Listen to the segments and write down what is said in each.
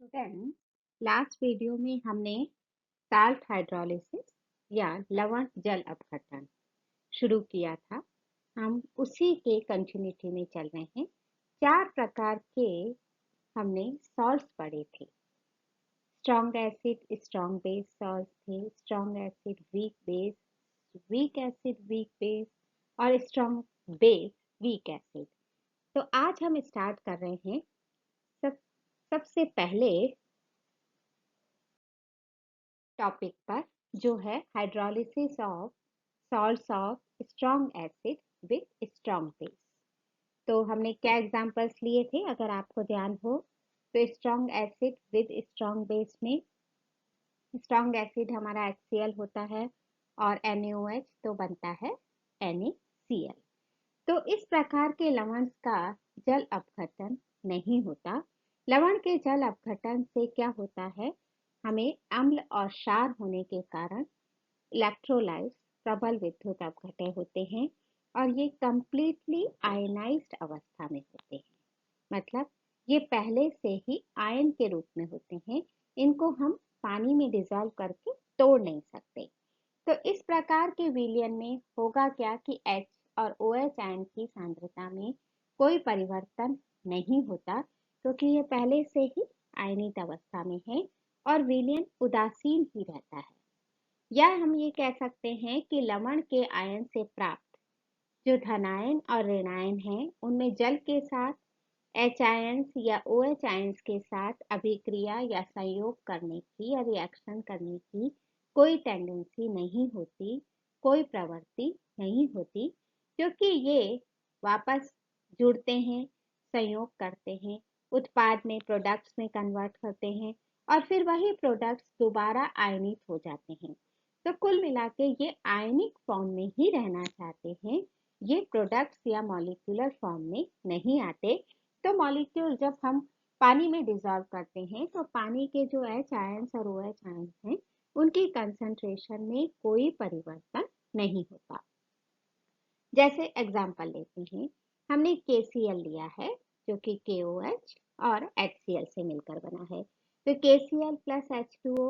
Student, last video में हमने salt hydrolysis या लवण जल अपघटन शुरू किया था। हम उसी के कंटिन्यूटी में चल रहे हैं। 4 प्रकार के हमने सॉल्ट्स पढ़े थे। Strong acid, strong base salt थे, strong acid, weak base, weak acid, weak base और स्ट्रॉन्ग बेस, वीक एसिड। तो आज हम स्टार्ट कर रहे हैं सबसे पहले टॉपिक पर, जो है hydrolysis of salts of strong acid with strong base. तो हमने क्या एग्जांपल्स लिए थे, अगर आपको ध्यान हो तो strong acid with strong base में स्ट्रॉन्ग एसिड हमारा HCl होता है और NaOH तो बनता है NaCl। तो इस प्रकार के लवण का जल अपघटन नहीं होता। लवण के जल अपघटन से क्या होता है, हमें अम्ल और क्षार होने के कारण इलेक्ट्रोलाइट्स प्रबल विद्युत अपघटय होते हैं और ये कंप्लीटली आयनाइज्ड अवस्था में होते हैं। मतलब ये पहले से ही आयन के रूप में होते हैं, इनको हम पानी में डिजॉल्व करके तोड़ नहीं सकते। तो इस प्रकार के विलयन में होगा क्या कि H और OH आयन की सांद्रता में कोई परिवर्तन नहीं होता, क्योंकि ये पहले से ही आयनित अवस्था में है और विलयन उदासीन ही रहता है। या हम ये कह सकते हैं कि लवण के आयन से प्राप्त जो धनायन और ऋणायन हैं, उनमें जल के साथ H आयंस या OH आयंस के साथ अभिक्रिया या संयोग करने की या रिएक्शन करने की कोई टेंडेंसी नहीं होती, कोई प्रवृत्ति नहीं होती, क्योंकि ये वापस जुड़ते हैं, संयोग करते हैं, उत्पाद में प्रोडक्ट्स में कन्वर्ट करते हैं और फिर वही प्रोडक्ट्स दोबारा आयनित हो जाते हैं। तो कुल मिला के ये आयनिक फॉर्म में ही रहना चाहते हैं, ये प्रोडक्ट्स या मॉलिक्यूलर फॉर्म में नहीं आते। तो मॉलिक्यूल जब हम पानी में डिजॉल्व करते हैं तो पानी के जो H आयंस और OH आयंस हैं, उनकी कंसंट्रेशन में कोई परिवर्तन नहीं होता। जैसे एग्जांपल लेते हैं, हमने KCl लिया है जो कि KOH और HCl से मिलकर बना है। तो KCl plus H2O,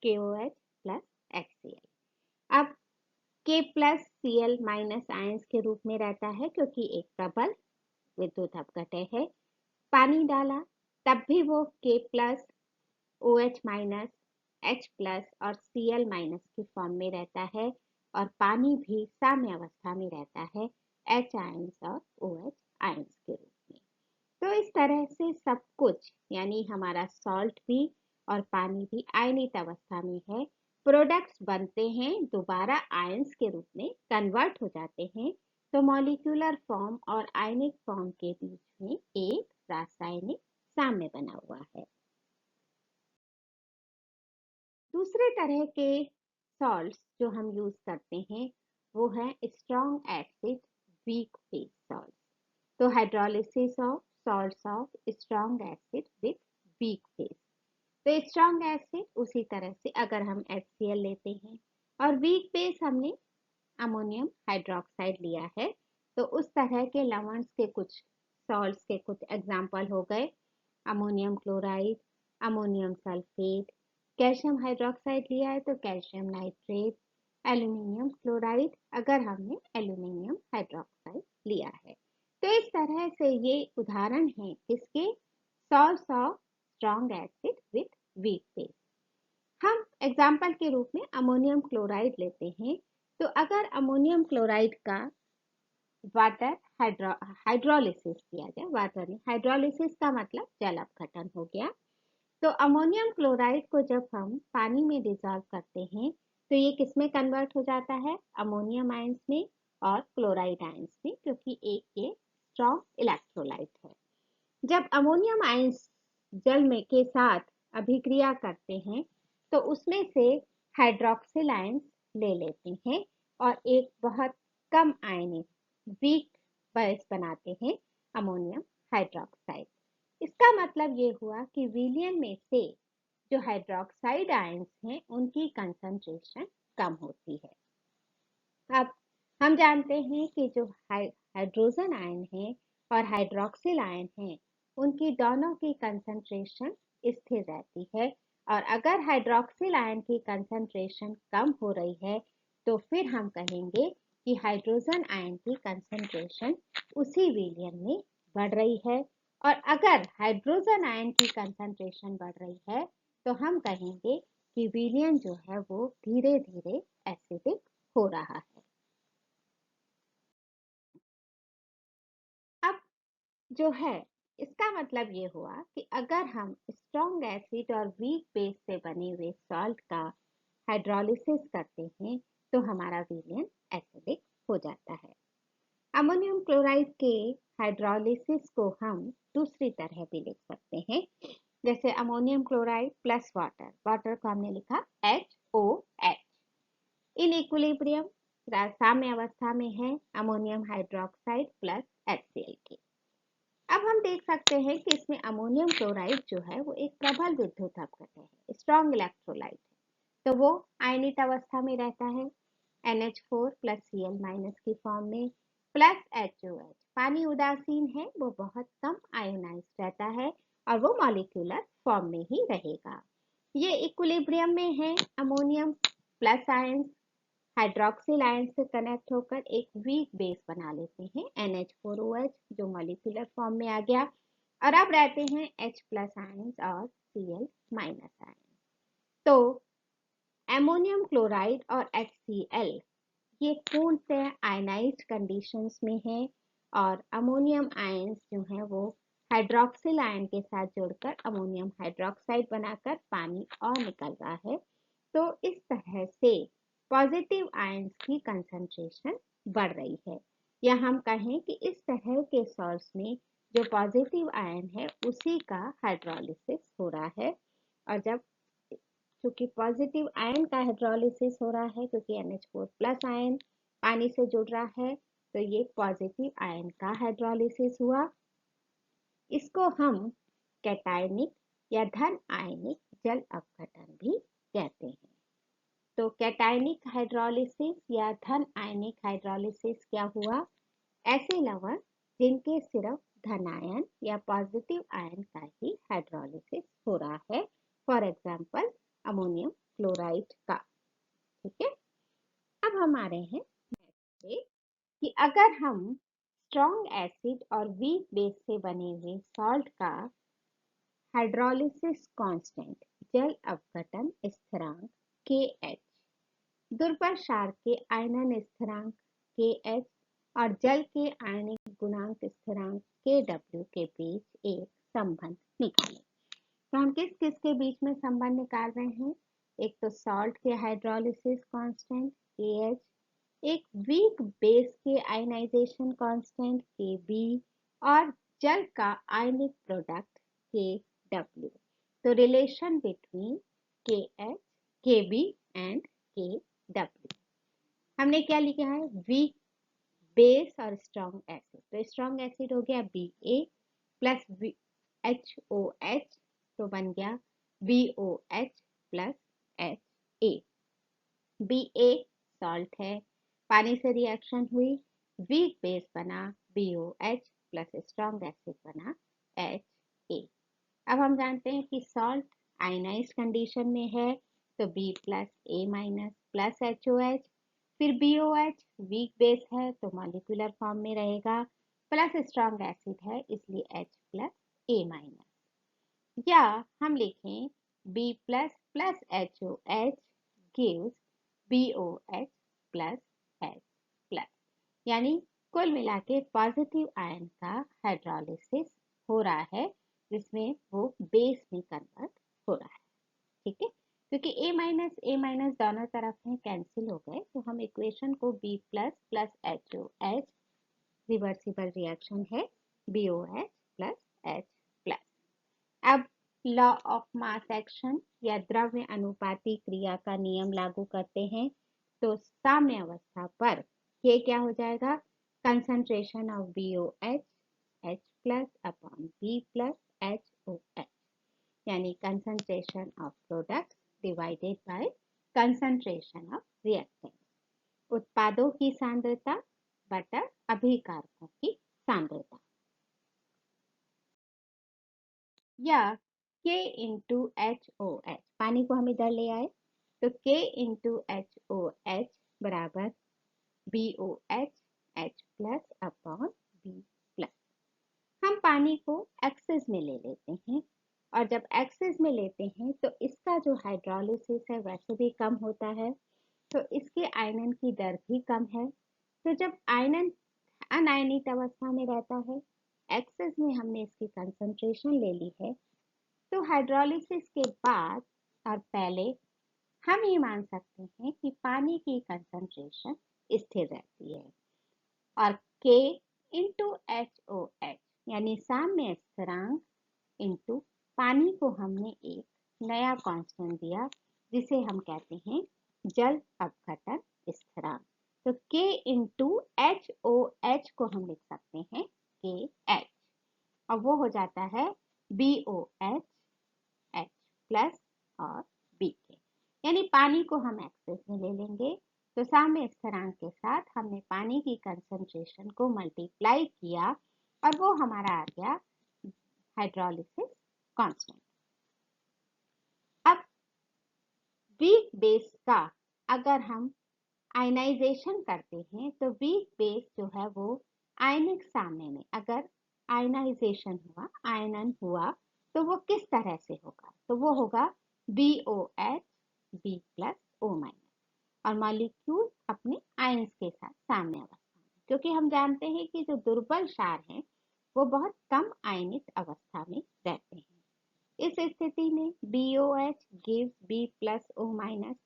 KOH plus HCl। अब K plus Cl minus ions के रूप में रहता है, क्योंकि एक प्रबल विद्युत अपघटय है। पानी डाला तब भी वो K plus OH minus H plus और Cl माइनस की फॉर्म में रहता है और पानी भी साम्य अवस्था में रहता है H आयंस और OH आयंस के रूप में। तो इस तरह से सब कुछ, यानी हमारा सॉल्ट भी और पानी भी आयनित अवस्था में है। प्रोडक्ट्स बनते हैं, दोबारा आयंस के रूप में कन्वर्ट हो जाते हैं। तो मॉलिक्यूलर फॉर्म और आयनिक फॉर्म के बीच में एक रासायनिक साम्य बना हुआ है। दूसरे तरह के सॉल्ट्स जो हम यूज करते हैं वो है strong acid weak base salt. तो hydrolysis of salts of strong acid with weak base. तो स्ट्रॉन्ग एसिड उसी तरह से अगर हम HCl लेते हैं और वीक बेस हमने अमोनियम हाइड्रोक्साइड लिया है, तो उस तरह के लवण के कुछ सॉल्ट्स के कुछ एग्जाम्पल हो गए ammonium chloride, ammonium sulphate. Calcium hydroxide लिया है तो कैल्शियम नाइट्रेट, एल्यूमिनियम क्लोराइड अगर हमने एल्यूमिनियम हाइड्रोक्साइड लिया है। तो इस तरह से ये उदाहरण है किसके, salts of strong acid with weak base. हम एग्जाम्पल के रूप में अमोनियम क्लोराइड लेते हैं। तो अगर अमोनियम क्लोराइड का वाटर हाइड्रोलिसिस किया जाए, वाटर में हाइड्रोलिसिस का मतलब जल अपघटन हो गया। तो अमोनियम क्लोराइड को जब हम पानी में डिजॉल्व करते हैं तो ये किस में कन्वर्ट हो जाता है, अमोनियम आयंस में और क्लोराइड आयंस में, क्योंकि एक ये स्ट्रॉन्ग इलेक्ट्रोलाइट है। जब अमोनियम आयंस जल में के साथ अभिक्रिया करते हैं तो उसमें से हाइड्रोक्सिल आयंस ले लेते हैं और एक बहुत कम आयनिक वीक बेस बनाते हैं अमोनियम हाइड्रोक्साइड। इसका मतलब ये हुआ कि विलयन में से जो हाइड्रोक्साइड आयंस हैं उनकी कंसंट्रेशन कम होती है। अब हम जानते हैं कि जो हाइड्रोजन आयन है और हाइड्रोक्सिल आयन है, उनकी दोनों की कंसंट्रेशन स्थिर रहती है। और अगर हाइड्रोक्सिल आयन की कंसंट्रेशन कम हो रही है तो फिर हम कहेंगे कि हाइड्रोजन आयन की कंसंट्रेशन उसी विलयन में बढ़ रही है। और अगर हाइड्रोजन आयन की कंसंट्रेशन बढ़ रही है तो हम कहेंगे कि विलयन जो है वो धीरे धीरे एसिडिक हो रहा है। अब जो है इसका मतलब ये हुआ कि अगर हम स्ट्रॉन्ग एसिड और वीक बेस से बने हुए सॉल्ट का हाइड्रोलिसिस करते हैं तो हमारा विलयन एसिडिक हो जाता है। अमोनियम क्लोराइड के हाइड्रोलिसिस को हम दूसरी तरह भी लिख सकते हैं, जैसे ammonium chloride plus water, water को हमने लिखा HOH। इन इक्विलिब्रियम साम्य अवस्था में है अमोनियम हाइड्रोक्साइड प्लस HCl के। अब हम देख सकते हैं कि इसमें अमोनियम क्लोराइड जो है वो एक प्रबल विद्युत अपघटन है, स्ट्रॉन्ग इलेक्ट्रोलाइट है, तो वो आयनित अवस्था में रहता है NH4 प्लस Cl माइनस की फॉर्म में प्लस HOH। पानी उदासीन है, वो बहुत कम आयोनाइज्ड रहता है और वो मॉलिक्यूलर फॉर्म में ही रहेगा। ये इक्विलिब्रियम में है ammonium plus ions hydroxyl ion से कनेक्ट होकर एक वीक बेस बना लेते हैं NH4OH जो मॉलिक्यूलर फॉर्म में आ गया, और अब रहते हैं H प्लस आयंस और Cl माइनस आयन। तो अमोनियम क्लोराइड और HCl ये पूर्णतः आयनाइज्ड कंडीशंस में है और अमोनियम आयंस जो है वो हाइड्रोक्सिल आयन के साथ जुड़कर अमोनियम हाइड्रोक्साइड बनाकर पानी और निकल रहा है। तो इस तरह से पॉजिटिव आयंस की कंसंट्रेशन बढ़ रही है, या हम कहें कि इस तरह के सॉल्ट्स में जो पॉजिटिव आयन है उसी का हाइड्रोलिसिस हो रहा है। और जब क्योंकि पॉजिटिव आयन का हाइड्रोलिसिस हो रहा है क्योंकि NH4 प्लस आयन पानी से जुड़ रहा है तो ये पॉजिटिव आयन का हाइड्रोलिसिस हुआ। इसको हम कैटायनिक या धन आयनिक जल अपघटन भी कहते हैं। तो कैटायनिक हाइड्रोलिसिस या धन आयनिक हाइड्रोलिसिस क्या हुआ? ऐसे लवण जिनके सिर्फ धनायन या पॉजिटिव आयन का ही हाइड्रोलिसिस हो रहा है, फॉर एग्जाम्पल अमोनियम क्लोराइड का। ठीक है, अब हम आ रहे हैं से कि अगर हम स्ट्रॉन्ग एसिड और वीक बेस से बने हुए सॉल्ट का हाइड्रोलिसिस कांस्टेंट जल अपघटन स्थिरांक KH, दुर्बल क्षार के आयनन स्थिरांक KH और जल के आयनिक गुणांक स्थिरांक KW के बीच एक संबंध निकालें। तो हम किस किस के बीच में संबंध निकाल रहे हैं? एक तो सॉल्ट के हाइड्रोलिसिस कांस्टेंट KH, एक वीक बेस के आयनाइजेशन कांस्टेंट KB और जल का आयनिक प्रोडक्ट KW। तो relation between KH, KB and KW हमने क्या लिखा है? वीक बेस और स्ट्रॉन्ग एसिड। तो स्ट्रॉन्ग एसिड हो गया Ba प्लस HOH, तो बन गया BOH plus HA। Ba salt है, पानी से रिएक्शन हुई, वीक बेस बना BOH प्लस स्ट्रॉन्ग एसिड बना HA। अब हम जानते हैं कि सॉल्ट आयनाइज्ड कंडीशन में है तो B plus A minus plus HOH, फिर BOH वीक बेस है तो मॉलिक्यूलर फॉर्म में रहेगा, प्लस स्ट्रॉन्ग एसिड है इसलिए H प्लस A माइनस, या हम लिखें B plus plus HOH gives BOH plus H plus, यानी कुल मिला के पॉजिटिव आयन का हाइड्रोलिसिस हो रहा है जिसमें वो बेस में कन्वर्ट हो रहा है। ठीक है, क्योंकि A माइनस दोनों तरफ में कैंसिल हो गए तो हम इक्वेशन को B plus plus HOH, reversible reaction है BOH प्लस H प्लस। अब लॉ ऑफ मास एक्शन या द्रव्य अनुपाती क्रिया का नियम लागू करते हैं तो साम्य अवस्था पर ये क्या हो जाएगा? Concentration of BOH H plus upon B plus HOH, यानी concentration of product divided by concentration of reactant, उत्पादों की सांद्रता बटा अभिकारकों की सांद्रता। या K इंटू HOH, पानी को हम इधर ले आए तो K इंटू HOH बराबर BOH H plus upon B plus. हम पानी को एक्सेस में ले लेते हैं और जब एक्सेस में लेते हैं तो इसका जो हाइड्रोलिसिस है वैसे भी कम होता है, तो इसके आयनन की दर भी कम है। तो जब आयनन अनायनित अवस्था में रहता है, एक्सेस में हमने इसकी कंसंट्रेशन ले ली है, तो हाइड्रोलिसिस के बाद और पहले हम ये मान सकते हैं कि पानी की कंसंट्रेशन स्थिर रहती है और K इंटू HOH यानी साम्य स्थिरांक इंटू पानी को हमने एक नया कांस्टेंट दिया जिसे हम कहते हैं जल अपघटन स्थिरांक। तो K इंटू HOH को हम लिख सकते हैं KH और वो हो जाता है BOH H प्लस और BK, यानी पानी को हम एक्सेस में ले लेंगे तो साम्य स्थिरांक के साथ हमने पानी की कंसंट्रेशन को मल्टीप्लाई किया और वो हमारा आ गया हाइड्रोलिसिस कांस्टेंट। अब वीक बेस का अगर हम आयनाइजेशन करते हैं तो वीक बेस जो है वो आयनिक साम्य में अगर आयनाइजेशन हुआ, आयनन हुआ, तो वो किस तरह से होगा, तो वो होगा BOH B plus O minus और मॉलिक्यूल अपने आयंस के साथ साम्य अवस्था में, क्योंकि हम जानते हैं कि जो दुर्बल क्षार हैं वो बहुत कम आयनित अवस्था में रहते हैं। इस स्थिति में BOH gives B plus O minus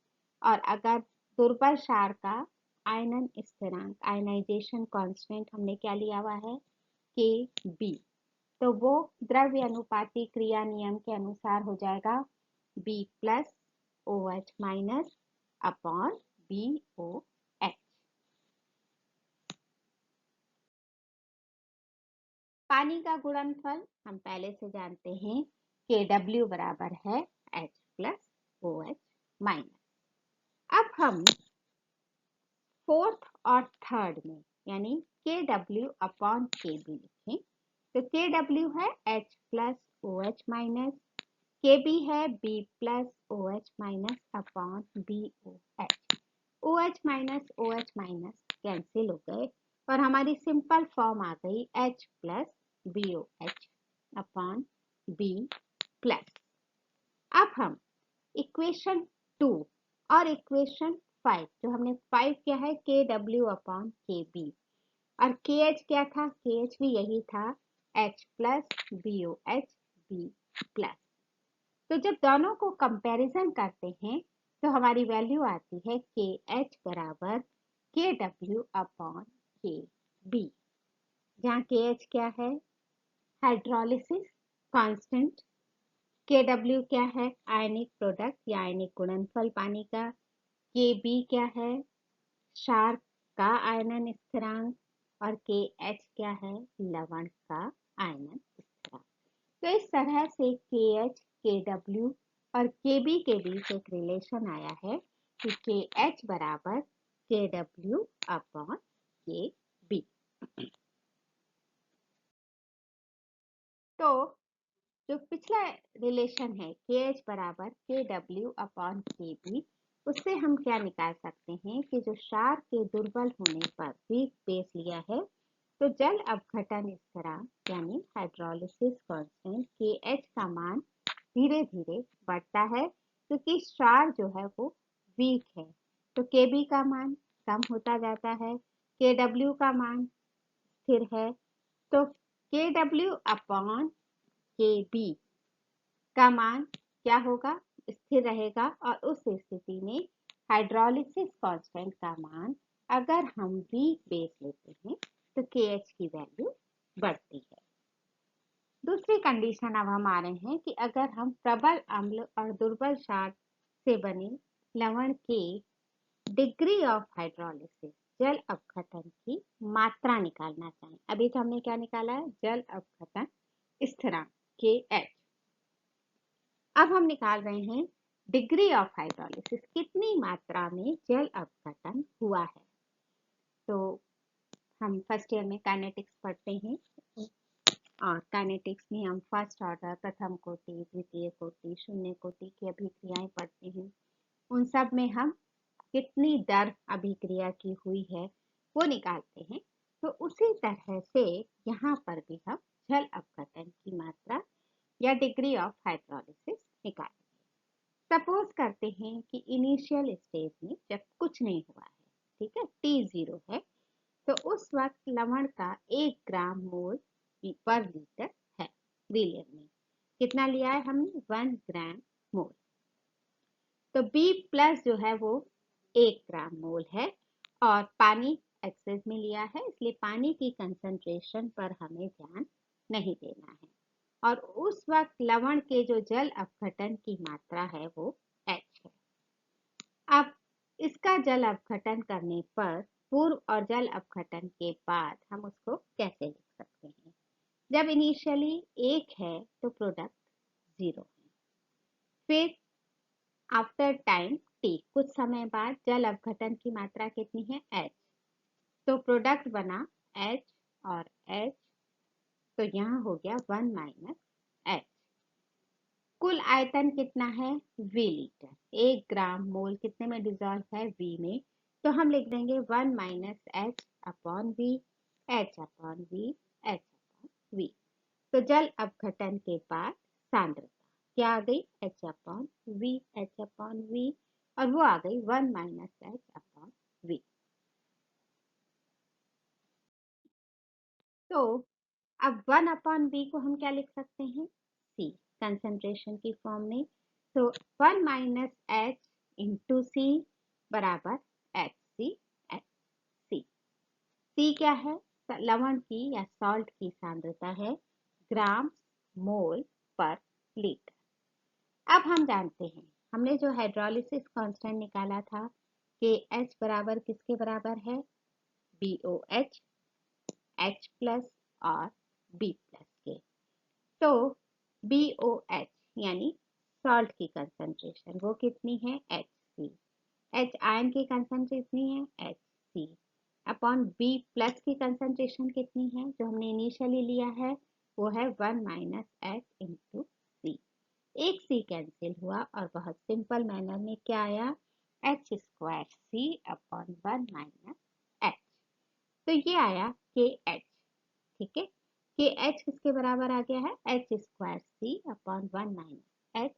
और अगर दुर्बल क्षार का आयनन स्थिरांक आयनाइजेशन कांस्टेंट हमने क्या लिया हुआ है KB, तो वो द्रव्य अनुपाती क्रिया नियम के अनुसार हो जाएगा B plus OH minus upon BOH। पानी का गुणनफल हम पहले से जानते हैं KW बराबर है H प्लस OH माइनस। अब हम फोर्थ और थर्ड में यानी KW अपॉन KB लिखें तो KW है H plus OH minus, KB है B plus OH minus upon BOH। OH minus OH minus cancel हो गए और हमारी सिंपल फॉर्म आ गई H plus BOH upon B plus. अब हम इक्वेशन 2 और इक्वेशन 5, जो हमने 5 किया है KW अपॉन KB और KH क्या था, KH भी यही था H plus BOH B plus. तो जब दोनों को कंपैरिजन करते हैं तो हमारी वैल्यू आती है KH बराबर KW अपॉन KB, जहाँ KH क्या है हाइड्रोलिसिस कांस्टेंट, KW क्या है आयनिक प्रोडक्ट या आयनिक गुणनफल पानी का, KB क्या है क्षार का आयनन स्थिरांक और KH क्या है लवण का आयनन स्थिरांक। तो इस तरह से KH, KW और KB के बीच एक रिलेशन आया है कि KH बराबर KW अपॉन KB। तो जो पिछला रिलेशन है KH बराबर KW अपॉन KB, उससे हम क्या निकाल सकते हैं कि जो क्षार के दुर्बल होने पर वीक बेस लिया है तो जल अपघटन स्थिरांक यानी हाइड्रोलिसिस कांस्टेंट KH का मान धीरे धीरे बढ़ता है क्योंकि क्षार जो है वो वीक है, तो KB का मान कम होता जाता है, KW का मान स्थिर है, तो KW अपॉन KB का मान क्या होगा स्थिर रहेगा और उस स्थिति में हाइड्रोलिसिस कांस्टेंट का मान अगर हम वीक बेस लेते हैं तो KH की वैल्यू बढ़ती है। दूसरी कंडीशन अब हम आ रहे हैं कि अगर हम प्रबल अम्ल और दुर्बल क्षार से बने लवण के डिग्री ऑफ हाइड्रोलिसिस जल अपघटन की मात्रा निकालना चाहें, अभी तो हमने क्या निकाला है जल अपघटन स्थिरांक KH, अब हम निकाल रहे हैं डिग्री ऑफ हाइड्रोलिसिस कितनी मात्रा में जल अपघटन हुआ है। तो हम फर्स्ट ईयर में काइनेटिक्स पढ़ते हैं और काइनेटिक्स में हम फर्स्ट ऑर्डर, प्रथम कोटि, द्वितीय कोटि, शून्य कोटि की अभिक्रियाएं पढ़ते हैं। उन सब में हम कितनी दर अभिक्रिया की हुई है वो निकालते हैं। तो उसी तरह से यहाँ पर भी हम जल अपघटन की मात्रा या डिग्री ऑफ हाइड्रोलिसिस निकालेंगे। सपोज करते हैं कि इनिशियल स्टेज में जब कुछ नहीं हुआ है, ठीक है, T0 है, तो उस वक्त लवण का 1 ग्राम मोल पर लीटर है। विलियन में कितना लिया है हमने? 1 ग्राम मोल। तो B प्लस जो है वो 1 ग्राम मोल है और पानी एक्सेस में लिया है, इसलिए पानी की कंसंट्रेशन पर हमें ध्यान नहीं देना है। और उस वक्त लवण के जो जल अपघटन की मात्रा है वो H है। अब इसका जल अपघटन करने पर पूर्व और जल अपघटन के बाद हम उसको कैसे लिख सकते हैं? जब इनिशियली 1 है तो प्रोडक्ट 0 है। फिर आफ्टर टाइम T, कुछ समय बाद जल अपघटन की मात्रा कितनी है? H। तो प्रोडक्ट बना H और H, तो यहाँ हो गया 1 माइनस H। कुल आयतन कितना है? V litre. 1 ग्राम मोल कितने में डिजोल्व है? V में। तो हम लिख देंगे 1 minus H upon V, H upon V, H upon V। तो जल अपघटन के बाद सांद्रता क्या आ गई? H upon V, H upon V, और वो आ गई 1 माइनस H अपॉन V। तो अब 1 अपॉन V को हम क्या लिख सकते हैं? C, कंसंट्रेशन की फॉर्म में। तो 1 माइनस H इंटू C बराबर HC। C, C क्या है? लवण की या सॉल्ट की सांद्रता है, ग्राम मोल पर लीटर। अब हम जानते हैं, हमने जो हाइड्रोलिसिस कांस्टेंट निकाला था कि H बराबर किसके बराबर है? BOH, H प्लस और B प्लस के। तो BOH यानी सॉल्ट की कंसंट्रेशन वो कितनी है? HC। H आयन की कंसंट्रेशन कितनी है? HC अपॉन B प्लस की कंसंट्रेशन कितनी है जो हमने इनिशियली लिया है? वो है 1 माइनस H इंटू C। एक C कैंसिल हुआ और बहुत सिंपल मैनर में क्या आया? H square C upon 1 minus H। तो ये आया KH, ठीक है। KH किसके बराबर आ गया है? H square C upon 1 minus H।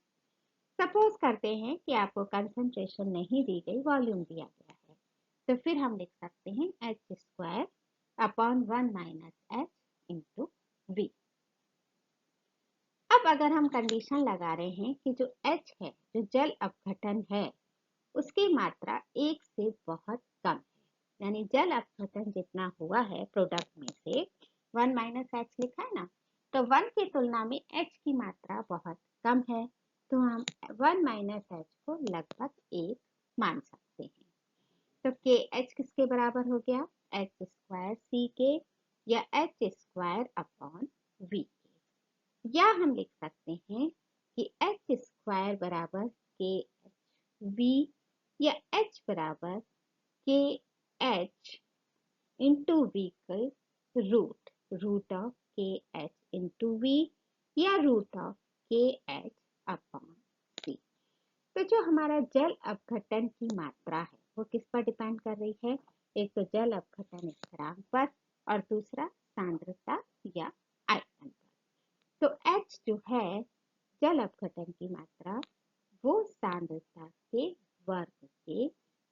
Suppose करते हैं कि आपको कंसंट्रेशन नहीं दी गई, वॉल्यूम दिया गया है, तो फिर हम लिख सकते हैं H square upon 1 minus H into V। अब अगर हम कंडीशन लगा रहे हैं कि जो H है, जो जल अपघटन है, उसकी मात्रा 1 से बहुत कम है, यानी जल अपघटन जितना हुआ है प्रोडक्ट में से 1 माइनस H लिखा है ना, तो 1 की तुलना में H की मात्रा बहुत कम है, तो हम 1 माइनस H को लगभग 1 मान सकते हैं। तो के H किसके बराबर हो गया? H स्क्वायर C के या H स्क्वायर अपॉन V के, या हम लिख सकते हैं कि H स्क्वायर बराबर के V या H बराबर के H इंटू V के रूट ऑफ के H इंटू V या रूट ऑफ के H अपॉन C। तो जो हमारा जल अपघटन की मात्रा है वो किस पर डिपेंड कर रही है? एक तो जल अपघटन स्थिरांक पर और दूसरा सांद्रता या आयतन पर। तो H जो है जल अपघटन की मात्रा, वो सांद्रता के वर्ग के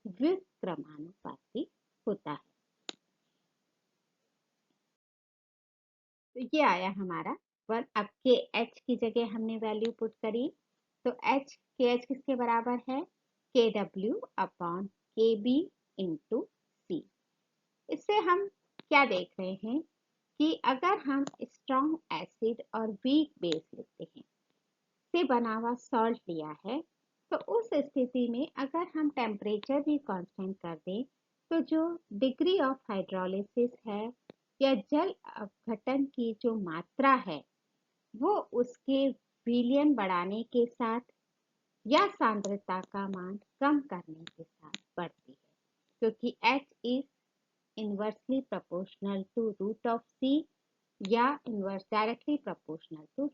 व्युत्क्रमानुपाती होता है। तो ये आया हमारा 1। अब के H की जगह हमने वैल्यू पुट करी, तो के H किसके बराबर है? KW upon KB into C। इससे हम क्या देख रहे हैं कि अगर हम स्ट्रॉन्ग एसिड और वीक बेस लेते हैं से बना हुआ सॉल्ट लिया है, तो उस स्थिति में अगर हम टेम्परेचर भी कांस्टेंट कर दें, तो जो डिग्री ऑफ हाइड्रोलिसिस है या जल अपघटन की जो मात्रा है, वो उसके विलयन बढ़ाने के साथ या सांद्रता का मान कम करने के साथ बढ़ती है, क्योंकि H is inversely proportional to root of C या inverse directly proportional to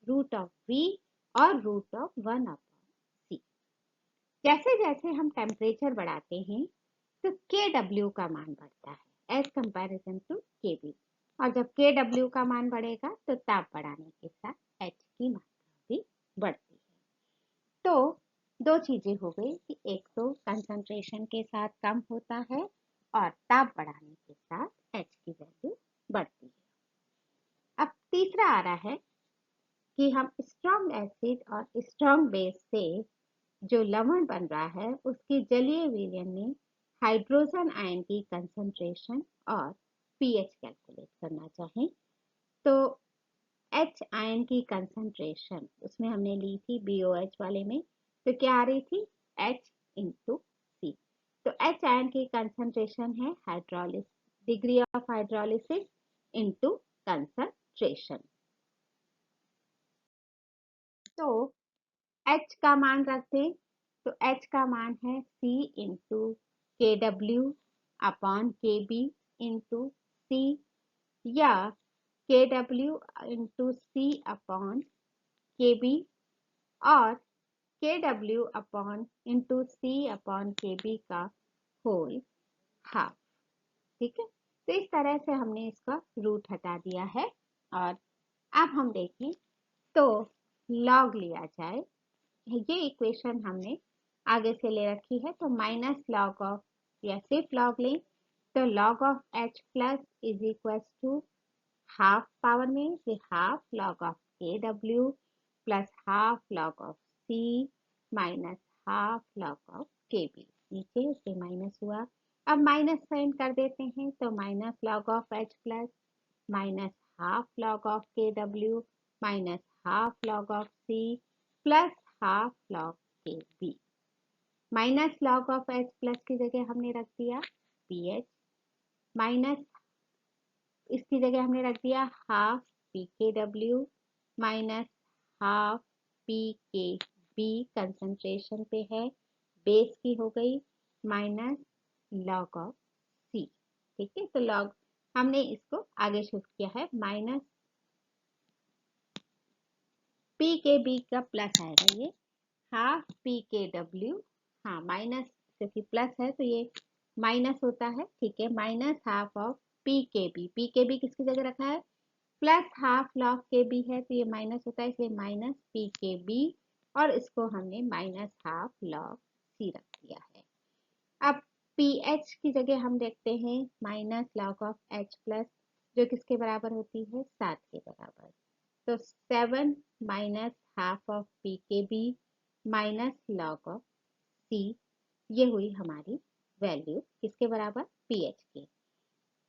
root of V और रूट ऑफ 1/c। जैसे जैसे हम टेम्परेचर बढ़ाते हैं तो Kw का मान बढ़ता है एज कंपैरिजन टू Kb, और जब Kw का मान बढ़ेगा तो ताप बढ़ाने के साथ H की मात्रा भी बढ़ती है। तो दो चीजें हो गई कि एक तो कंसंट्रेशन के साथ कम होता है और ताप बढ़ाने के साथ H की वैल्यू बढ़ती है। अब तीसरा आ रहा है कि हम स्ट्रॉन्ग एसिड और स्ट्रॉन्ग बेस से जो लवण बन रहा है उसकी जलीय विलयन में हाइड्रोजन आयन की कंसंट्रेशन और पीएच कैलकुलेट करना चाहें तो H आयन की कंसंट्रेशन उसमें हमने ली थी BOH वाले में, तो क्या आ रही थी H इंटू C। तो H आयन की कंसंट्रेशन है hydrolysis degree of hydrolysis into concentration. तो H का मान रख दें तो H का मान है C into KW upon KB into C, या KW into C upon KB और KW upon into C upon KB का होल हाफ। ठीक है, तो इस तरह से हमने इसका रूट हटा दिया है। और अब हम देखें तो लॉग लिया जाए, ये इक्वेशन हमने आगे से ले रखी है, तो माइनस लॉग ऑफ या सिर्फ लॉग लें तो log of H plus is equal to half power में से half log of KW plus half log of C minus half log of KB। नीचे से माइनस हुआ, अब माइनस साइन कर देते हैं तो minus log of H plus minus half log of KW minus half log of C plus half log KB। Minus log of H plus की जगह हमने रख दिया PH, माइनस इसकी जगह हमने रख दिया half PKW minus half PKB, concentration पे है, बेस की हो गई माइनस लॉग ऑफ C। ठीक है, तो लॉग हमने इसको आगे शिफ्ट किया है, माइनस PKB का प्लस आएगा, ये हाफ PKW, हाँ माइनस क्योंकि प्लस है तो ये माइनस होता है। ठीक है, minus half of PKB, PKB किसकी जगह रखा है प्लस हाफ लॉग KB है तो ये माइनस होता है, इसलिए माइनस PKB और इसको हमने माइनस हाफ लॉग C रख दिया है। अब PH की जगह हम देखते हैं minus log of H plus, जो किसके बराबर होती है 7 के बराबर, तो 7 minus half of PKB minus log of C, ये हुई हमारी वैल्यू किसके बराबर PH के।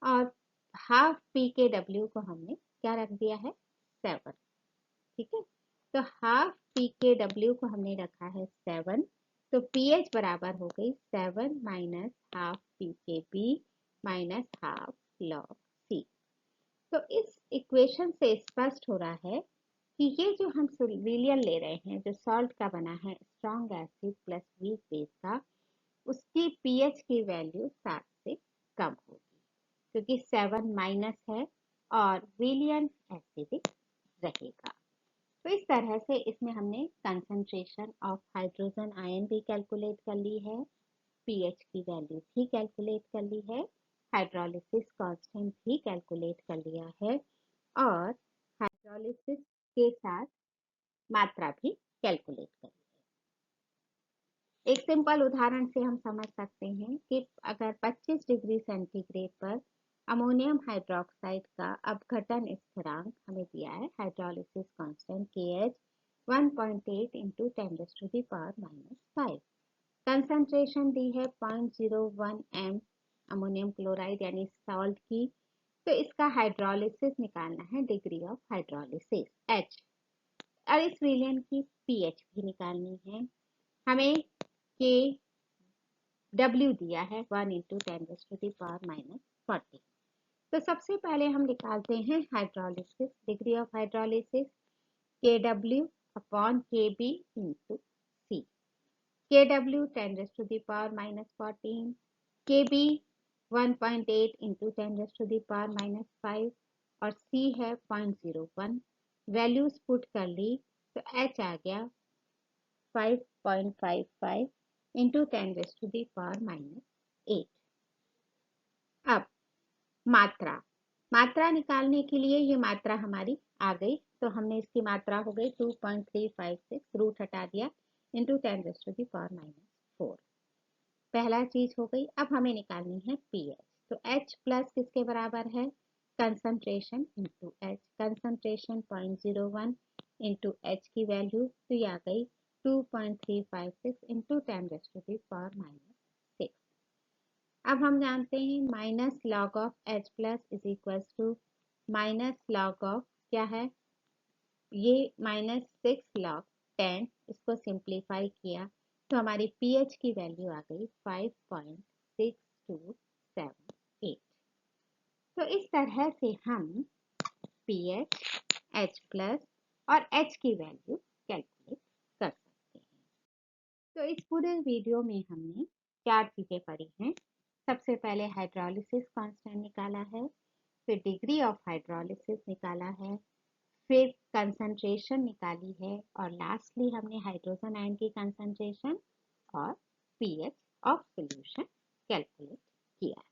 और हाफ PKW को हमने क्या रख दिया है 7। ठीक है, तो हाफ PKW को हमने रखा है 7, तो PH बराबर हो गई 7 minus half PKB minus half log C। तो इस इक्वेशन से स्पष्ट हो रहा है कि ये जो हम विलियन ले रहे हैं जो सॉल्ट का बना है strong acid plus weak base का, उसकी पीएच की वैल्यू 7 से कम होगी क्योंकि 7 माइनस है और विलियन एसिडिक रहेगा। तो इस तरह से इसमें हमने कंसंट्रेशन ऑफ हाइड्रोजन आयन भी कैलकुलेट कर ली है, पीएच की वैल्यू भी कैलकुलेट कर ली है, हाइड्रोलिसिस कांस्टेंट भी कैलकुलेट कर लिया है और हाइड्रोलिसिस के साथ मात्रा भी कैलकुलेट कर ली है। एक सिंपल उदाहरण से हम समझ सकते हैं कि अगर 25 डिग्री सेंटीग्रेड पर अमोनियम हाइड्रोक्साइड का अपघटन स्थिरांक हमें दिया है, hydrolysis constant KH 1.8 into 10⁻⁵, concentration दी है 0.01 m अमोनियम क्लोराइड यानी सॉल्ट की, तो इसका हाइड्रोलिसिस निकालना है, डिग्री ऑफ हाइड्रोलिसिस H, और इस विलयन की पीएच भी निकालनी है। हमें KW दिया है 1 इंटू 10⁻⁻40। तो सबसे पहले हम निकालते हैं hydrolysis, degree of hydrolysis KW upon KB into C। KW 10⁻⁻14, KB 1.8 into 10⁻⁻5 और C है 0.01। वैल्यूज पुट कर ली तो H आ गया 5.55 इंटू 10⁻⁻8। अब मात्रा मात्रा निकालने के लिए ये मात्रा हमारी आ गई, तो हमने इसकी मात्रा हो गई 2.356, रूट हटा दिया, इंटू 10⁻⁻4। पहला चीज हो गई। अब हमें निकालनी है पीएच। तो H प्लस किसके बराबर है? Concentration into H। Concentration 0.01 into H की वैल्यू तो ये आ गई 2.356 इंटू 10⁻⁻6। अब हम जानते हैं minus log of H plus is equal to minus log of क्या है, ये -6 log 10, इसको सिंप्लीफाई किया तो हमारी pH की वैल्यू आ गई 5.6278। तो इस तरह से हम pH, H प्लस और H की वैल्यू कैलकुलेट कर सकते हैं। तो इस पूरे वीडियो में हमने 4 चीजें पढ़ी हैं। सबसे पहले हाइड्रोलिसिस कांस्टेंट निकाला है, फिर डिग्री ऑफ हाइड्रोलिसिस निकाला है, फिर कंसंट्रेशन निकाली है, और लास्टली हमने हाइड्रोजन आयन की कंसंट्रेशन और पीएच ऑफ सॉल्यूशन कैलकुलेट किया है।